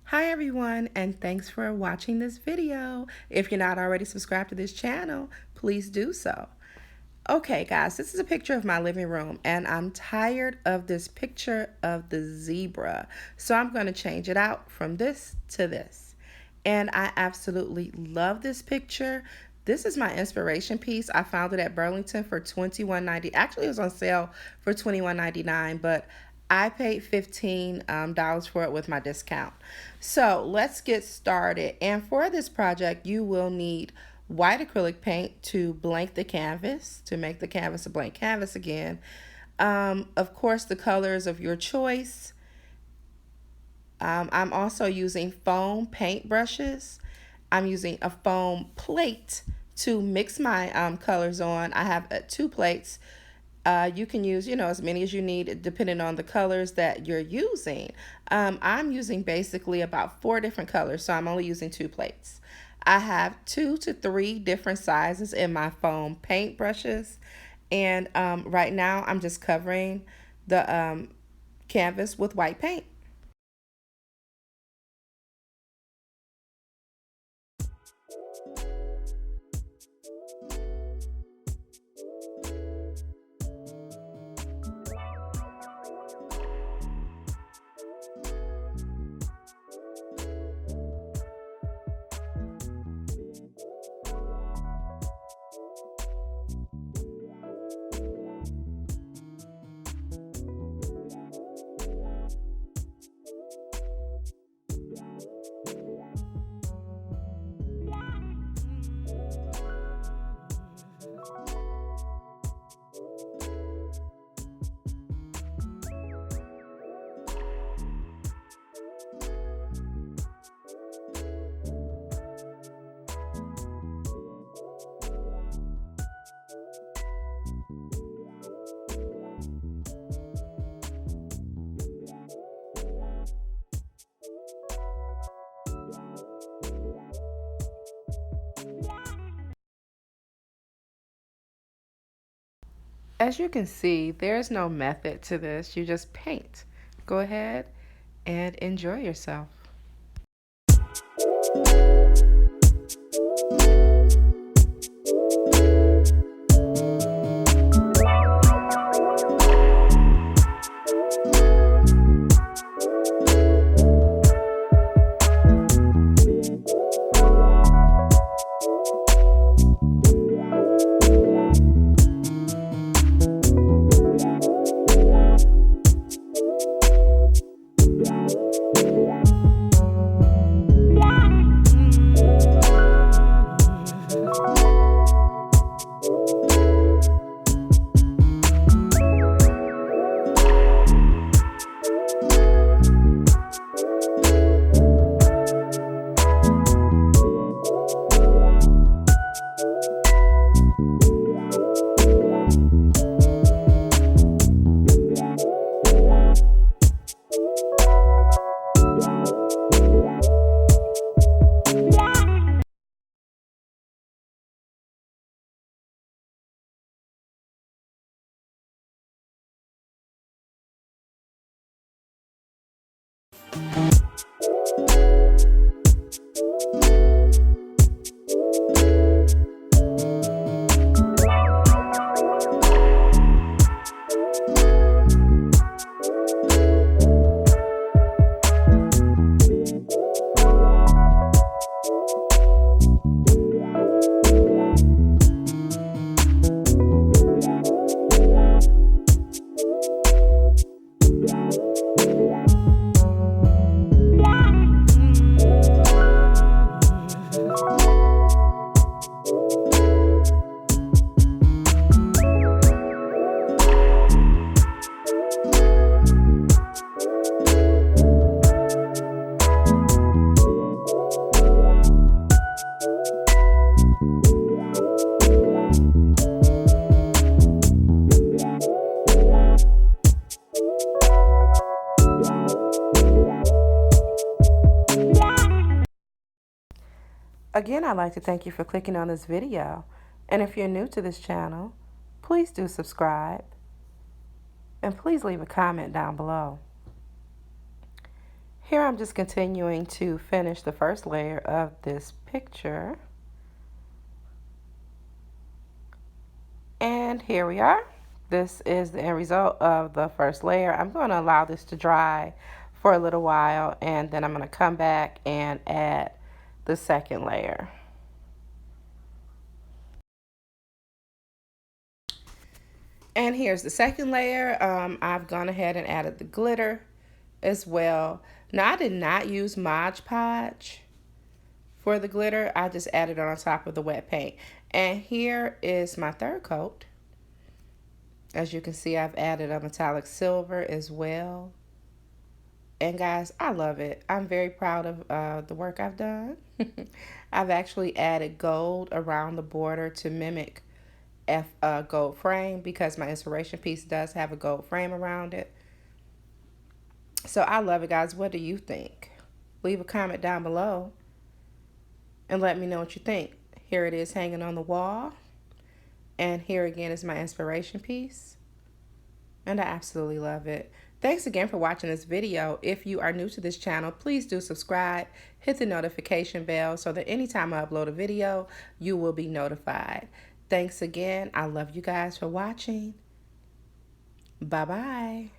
Hi everyone, and thanks for watching this video. If you're not already subscribed to this channel, please do so. Okay guys, this is a picture of my living room and I'm tired of this picture of the zebra. So I'm going to change it out from this to this. And I absolutely love this picture. This is my inspiration piece. I found it at Burlington for $21.90. Actually, it was on sale for $21.99, but I paid $15 for it with my discount. So let's get started. And for this project, you will need white acrylic paint to blank the canvas, to make the canvas a blank canvas again. Of course, the colors of your choice. I'm also using foam paint brushes. I'm using a foam plate to mix my colors on. I have two plates. You can use, as many as you need depending on the colors that you're using. I'm using basically about 4 different colors, so I'm only using 2 plates. I have 2 to 3 different sizes in my foam paint brushes. And right now I'm just covering the canvas with white paint. As you can see, there's no method to this. You just paint. Go ahead and enjoy yourself. Again, I'd like to thank you for clicking on this video. And if you're new to this channel, please do subscribe. And please leave a comment down below. Here I'm just continuing to finish the first layer of this picture. And here we are. This is the end result of the first layer. I'm going to allow this to dry for a little while, and then I'm going to come back and add the second layer. And here's the second layer. I've gone ahead and added the glitter as well. Now, I did not use Mod Podge for the glitter. I just added it on top of the wet paint. And here is my third coat. As you can see, I've added a metallic silver as well. And guys, I love it. I'm very proud of the work I've done. I've actually added gold around the border to mimic gold frame, because my inspiration piece does have a gold frame around it. So I love it, guys. What do you think? Leave a comment down below and let me know what you think. Here it is hanging on the wall. And here again is my inspiration piece. And I absolutely love it. Thanks again for watching this video. If you are new to this channel, please do subscribe, hit the notification bell so that anytime I upload a video, you will be notified. Thanks again. I love you guys for watching. Bye-bye.